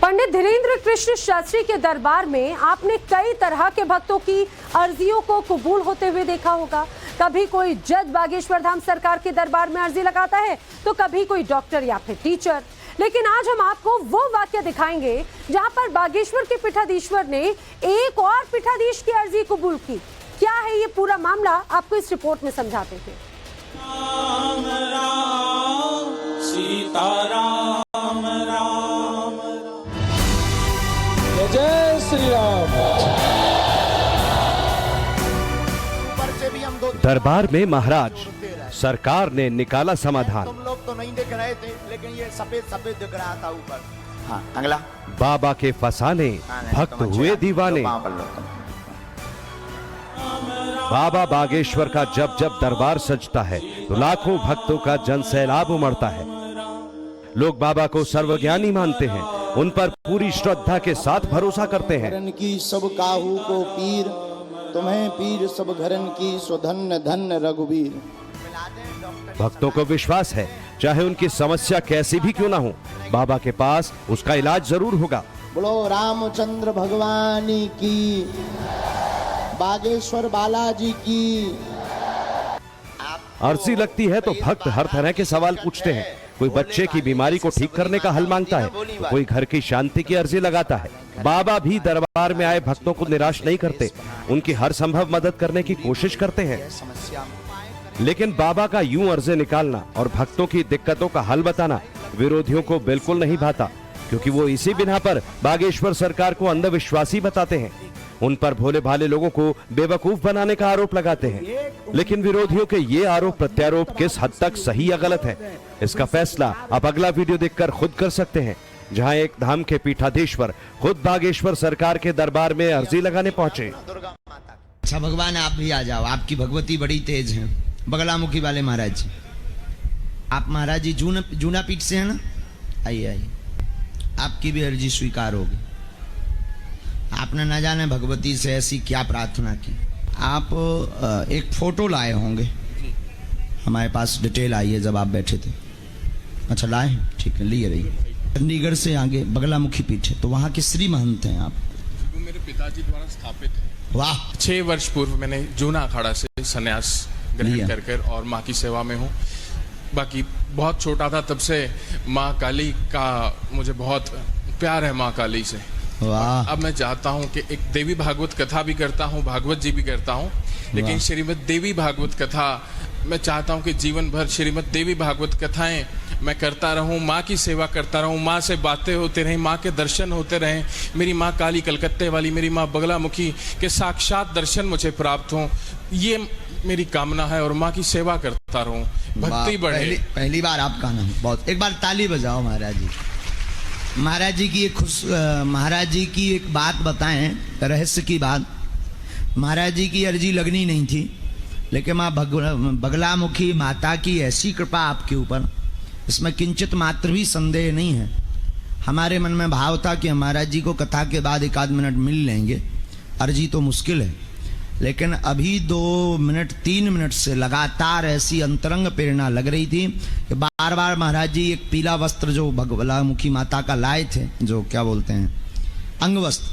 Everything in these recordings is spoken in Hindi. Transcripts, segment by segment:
पंडित धीरेन्द्र कृष्ण शास्त्री के दरबार में आपने कई तरह के भक्तों की अर्जियों को कबूल होते हुए देखा होगा। कभी कोई जज बागेश्वर धाम सरकार के दरबार में अर्जी लगाता है तो कभी कोई डॉक्टर या फिर टीचर। लेकिन आज हम आपको वो वाक्य दिखाएंगे जहां पर बागेश्वर के पीठाधीश्वर ने एक और पीठाधीश की अर्जी कबूल की। क्या है ये पूरा मामला, आपको इस रिपोर्ट में समझाते हैं। राम राम सीता राम राम जय श्री राम। दरबार में महाराज सरकार ने निकाला समाधान। तुम लोग तो नहीं दिख रहे थे, लेकिन ये सफेद सफेद दिख रहा था ऊपर। हाँ, अगला। बाबा के फसाने भक्त हुए दीवाने। बाबा बागेश्वर का जब जब दरबार सजता है तो लाखों भक्तों का जन सैलाब उमड़ता है। लोग बाबा को सर्वज्ञानी मानते हैं, उन पर पूरी श्रद्धा के साथ भरोसा करते हैं। घरन की सब काहू को पीर, तुम्हें पीर सब घरन की, स्वधन्य धन्य रघुवीर। भक्तों को विश्वास है चाहे उनकी समस्या कैसी भी क्यों ना हो, बाबा के पास उसका इलाज जरूर होगा। बोलो रामचंद्र भगवान की, बागेश्वर बालाजी की। अर्जी लगती है तो भक्त हर तरह के सवाल पूछते हैं। कोई बच्चे की बीमारी को ठीक करने का हल मांगता है, तो कोई घर की शांति की अर्जी लगाता है। बाबा भी दरबार में आए भक्तों को निराश नहीं करते, उनकी हर संभव मदद करने की कोशिश करते हैं। लेकिन बाबा का यूं अर्जी निकालना और भक्तों की दिक्कतों का हल बताना विरोधियों को बिल्कुल नहीं भाता, क्योंकि वो इसी बिना पर बागेश्वर सरकार को अंधविश्वासी बताते हैं। उन पर भोले भाले लोगों को बेवकूफ बनाने का आरोप लगाते हैं। लेकिन विरोधियों के ये आरोप प्रत्यारोप किस हद तक सही या गलत है, इसका फैसला आप अगला वीडियो देखकर खुद कर सकते हैं, जहां एक धाम के पीठाधीश्वर खुद बागेश्वर सरकार के दरबार में अर्जी लगाने पहुंचे। अच्छा भगवान, आप भी आ जाओ, आपकी भगवती बड़ी तेज है। बगलामुखी वाले महाराज जी, आप महाराज जी जूना पीठ से है ना? आइए आइए, आपकी भी अर्जी स्वीकार होगी। आपने न जाने भगवती से ऐसी क्या प्रार्थना की। आप एक फोटो लाए होंगे, हमारे पास डिटेल आई है जब आप बैठे थे। अच्छा लाए हैं, ठीक है, लिए रहिए। चंडीगढ़ से आगे बगलामुखी पीठ है, तो वहाँ के श्री महंत हैं आप? वो मेरे पिताजी द्वारा स्थापित है। वाह। 6 वर्ष पूर्व मैंने जूना अखाड़ा से संन्यास ग्रहण कर और माँ की सेवा में हूँ। बाकी बहुत छोटा था तब से माँ काली का मुझे बहुत प्यार है, माँ काली से। वाह। अब मैं चाहता हूँ कि एक देवी भागवत कथा भी करता हूँ, भागवत जी भी करता हूँ, लेकिन श्रीमद देवी भागवत कथा मैं चाहता हूँ कि जीवन भर श्रीमद देवी भागवत कथाएं मैं करता रहूँ, माँ की सेवा करता रहूँ, माँ से बातें होते रहें, माँ के दर्शन होते रहें। मेरी माँ काली कलकत्ते वाली, मेरी माँ बगलामुखी के साक्षात दर्शन मुझे प्राप्त हों, ये मेरी कामना है। और माँ की सेवा करता रहूँ, भक्ति बढ़े। पहली बार आपका नाम, बहुत, एक बार ताली बजाओ महाराज जी। महाराज जी की महाराज जी की एक बात बताएं, रहस्य की बात। महाराज जी की अर्जी लगनी नहीं थी, लेकिन माँ बगलामुखी माता की ऐसी कृपा आपके ऊपर, इसमें किंचित मात्र भी संदेह नहीं है। हमारे मन में भाव था कि महाराज जी को कथा के बाद 1 आध मिनट मिल लेंगे, अर्जी तो मुश्किल है, लेकिन अभी 2 मिनट 3 मिनट से लगातार ऐसी अंतरंग प्रेरणा लग रही थी कि बार बार महाराज जी एक पीला वस्त्र जो बगलामुखी माता का लाए थे, जो क्या बोलते हैं अंग वस्त्र,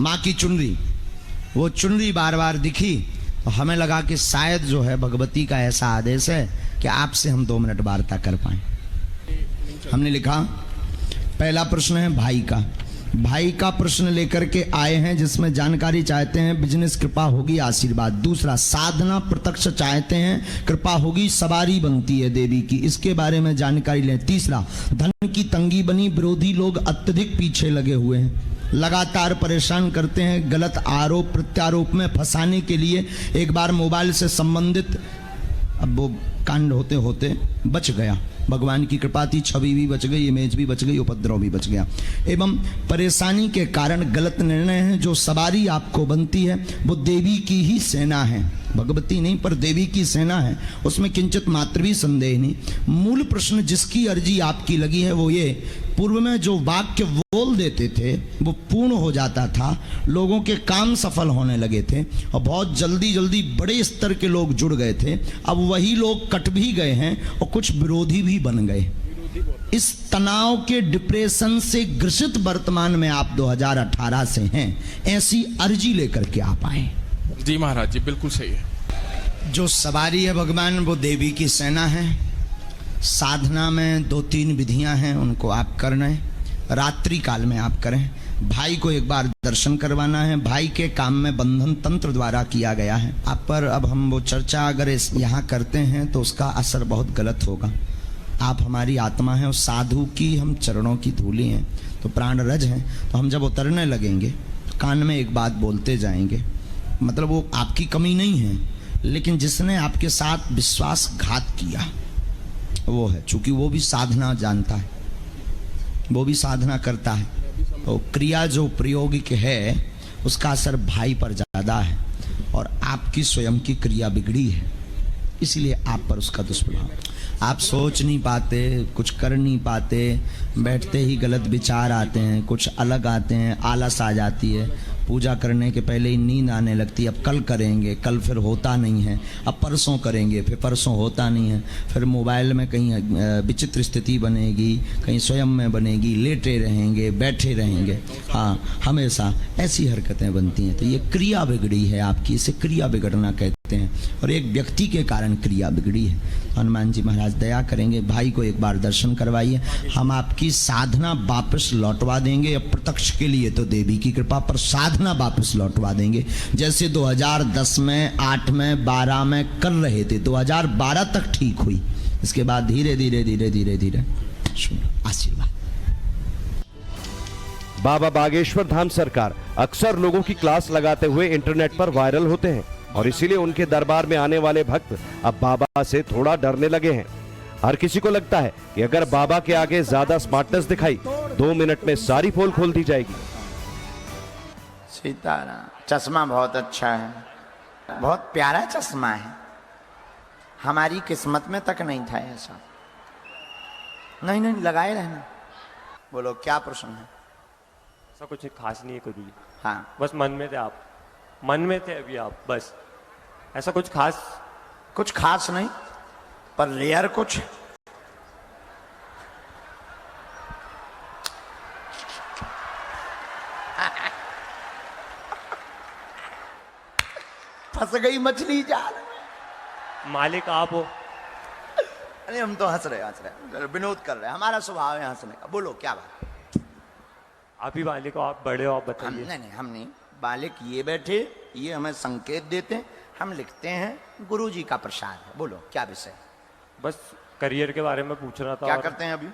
माँ की चुनरी, वो चुनरी बार बार दिखी तो हमें लगा कि शायद जो है भगवती का ऐसा आदेश है कि आपसे हम 2 मिनट वार्ता कर पाए। हमने लिखा, पहला प्रश्न है भाई का प्रश्न लेकर के आए हैं, जिसमें जानकारी चाहते हैं, बिजनेस कृपा होगी आशीर्वाद। दूसरा, साधना प्रत्यक्ष चाहते हैं, कृपा होगी सवारी बनती है देवी की, इसके बारे में जानकारी लें। तीसरा, धन की तंगी बनी, विरोधी लोग अत्यधिक पीछे लगे हुए हैं, लगातार परेशान करते हैं, गलत आरोप प्रत्यारोप में फंसाने के लिए। एक बार मोबाइल से संबंधित, अब वो कांड होते होते बच गया, भगवान की कृपा थी, छवि भी बच गई, इमेज भी बच गई, उपद्रव भी बच गया। एवं परेशानी के कारण गलत निर्णय है, जो सवारी आपको बनती है वो देवी की ही सेना है, भगवती नहीं पर देवी की सेना है, उसमें किंचित मात्र भी संदेह नहीं। मूल प्रश्न जिसकी अर्जी आपकी लगी है वो ये, पूर्व में जो वाक्य बोल देते थे वो पूर्ण हो जाता था, लोगों के काम सफल होने लगे थे और बहुत जल्दी जल्दी बड़े स्तर के लोग जुड़ गए थे। अब वही लोग कट भी गए हैं और कुछ विरोधी भी बन गए। इस तनाव के डिप्रेशन से ग्रसित वर्तमान में आप 2018 से हैं, ऐसी अर्जी लेकर के आप आए। जी महाराज जी, बिल्कुल सही है। जो सवारी है भगवान, वो देवी की सेना है। साधना में 2-3 विधियां हैं, उनको आप कर रहे हैं। रात्रि काल में आप करें। भाई को एक बार दर्शन करवाना है। भाई के काम में बंधन तंत्र द्वारा किया गया है आप पर। अब हम वो चर्चा अगर यहाँ करते हैं तो उसका असर बहुत गलत होगा। आप हमारी आत्मा हैं, उस साधु की हम चरणों की धूली हैं, तो प्राण रज हैं। तो हम जब उतरने लगेंगे तो कान में एक बात बोलते जाएंगे। मतलब वो आपकी कमी नहीं है, लेकिन जिसने आपके साथ विश्वासघात किया वो है। चूंकि वो भी साधना जानता है, वो भी साधना करता है, तो क्रिया जो प्रयोगिक है उसका असर भाई पर ज़्यादा है और आपकी स्वयं की क्रिया बिगड़ी है, इसलिए आप पर उसका दुष्प्रभाव। आप सोच नहीं पाते, कुछ कर नहीं पाते, बैठते ही गलत विचार आते हैं, कुछ अलग आते हैं, आलस आ जाती है, पूजा करने के पहले ही नींद आने लगती है। अब कल करेंगे, कल फिर होता नहीं है, अब परसों करेंगे, फिर परसों होता नहीं है, फिर मोबाइल में कहीं विचित्र स्थिति बनेगी, कहीं स्वयं में बनेगी, लेटे रहेंगे, बैठे रहेंगे। हाँ, हमेशा ऐसी हरकतें बनती हैं। तो ये क्रिया बिगड़ी है आपकी, इसे क्रिया बिगड़ना कहते हैं, और एक व्यक्ति के कारण क्रिया बिगड़ी है। हनुमान जी महाराज दया करेंगे, भाई को एक बार दर्शन करवाइए। हम आपकी साधना वापस लौटवा देंगे। अप्रत्यक्ष के लिए तो देवी की कृपा, पर साधना वापस लौटवा देंगे। जैसे 2010 में, 8 में, 12 में कर रहे थे, 2012 तक ठीक हुई। इसके बाद धीरे धीरे धीरे धीरे धीरे आशीर्वाद। बाबा बागेश्वर धाम सरकार अक्सर लोगों की क्लास लगाते हुए इंटरनेट पर वायरल होते हैं, और इसीलिए उनके दरबार में आने वाले भक्त अब बाबा से थोड़ा डरने लगे हैं। हर किसी को लगता है कि अगर बाबा के आगे ज्यादा स्मार्टनेस दिखाई, 2 मिनट में सारी पोल खोल दी जाएगी। सीताराम, चश्मा बहुत अच्छा है, बहुत प्यारा चश्मा है। हमारी किस्मत में तक नहीं था ऐसा। नहीं नहीं, लगाए रहना। बोलो क्या प्रश्न है? ऐसा कुछ खास नहीं है गुरु जी। हाँ, बस मन में थे आप, मन में थे अभी आप, बस ऐसा कुछ खास। कुछ खास नहीं, पर रेयर कुछ। फंस गई मछली जाल। मालिक आप हो। अरे हम तो हंस रहे विनोद कर रहे हैं, हमारा स्वभाव है हंसने का। बोलो क्या बात? आप ही मालिक हो, आप बड़े हो, आप हम बताइए। नहीं, हम नहीं। बालिक ये बैठे, ये हमें संकेत देते हैं, हम लिखते हैं, गुरु जी का प्रसाद है। बोलो क्या विषय? बस करियर के बारे में पूछना था। क्या और करते हैं अभी?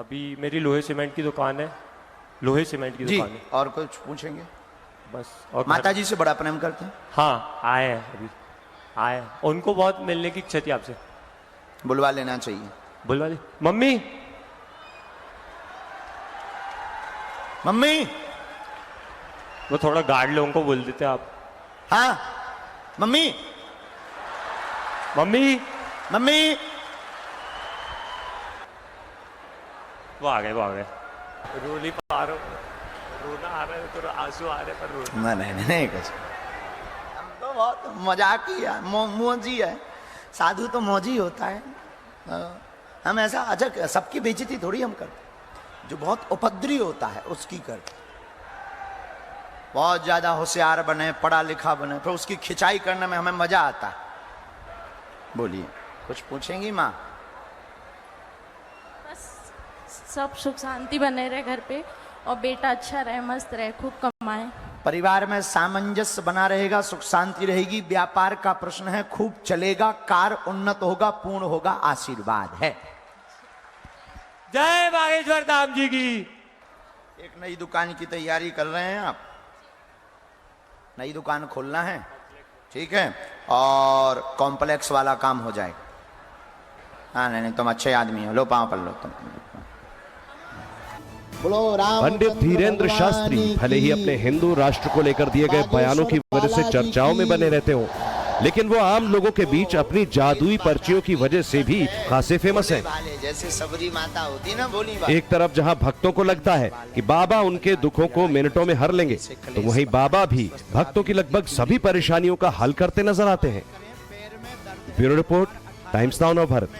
अभी मेरी लोहे सीमेंट की दुकान है, लोहे सीमेंट की जी, दुकान है। और कुछ पूछेंगे? बस। और माता जी से बड़ा प्रेम करते हैं? हाँ, आए हैं अभी, आए हैं। उनको बहुत मिलने की इच्छा थी आपसे। बुलवा लेना चाहिए। बुलवा ली। Mummy, mummy. वो थोड़ा गार्ड लोगों को बोल देते आप। हाँ, मम्मी, मम्मी। मम्मी। वो आ गए, वो आ गए। रो नहीं पा रहा हूँ, रोना आ रहा है, तो आंसू आ रहे, पर रो नहीं कुछ। हम तो बहुत मजाकी है, मौजी है। साधु तो मौजी होता है। हम ऐसा अच्छा सबकी बेइज्जती थोड़ी हम करते। जो बहुत उपद्रवी होता है उसकी करते। बहुत ज्यादा होशियार बने, पढ़ा लिखा बने, फिर उसकी खिंचाई करने में हमें मजा आता है। बोलिए, कुछ पूछेंगी माँ? बस सब सुख शांति बने रहे घर पे, और बेटा अच्छा रहे, मस्त रहे, खूब कमाए। परिवार में सामंजस्य बना रहेगा, सुख शांति रहेगी। व्यापार का प्रश्न है, खूब चलेगा, कार उन्नत होगा, पूर्ण होगा, आशीर्वाद है। जय बागेश्वर धाम जी की। एक नई दुकान की तैयारी कर रहे हैं आप? नई दुकान खोलना है, ठीक है, और कॉम्प्लेक्स वाला काम हो जाएगा। हाँ, नहीं, तुम अच्छे आदमी हो, लो पाँव पर लो तुम। बोलो राम। पंडित धीरेन्द्र शास्त्री भले ही अपने हिंदू राष्ट्र को लेकर दिए गए बयानों की वजह से चर्चाओं में बने रहते हो, लेकिन वो आम लोगों के बीच अपनी जादुई पर्चियों की वजह से भी खासे फेमस हैं। जैसे सबरी माता होती ना, भोली बात। एक तरफ जहां भक्तों को लगता है कि बाबा उनके दुखों को मिनटों में हर लेंगे, तो वहीं बाबा भी भक्तों की लगभग सभी परेशानियों का हल करते नजर आते हैं। Bureau report, times now Navbharat.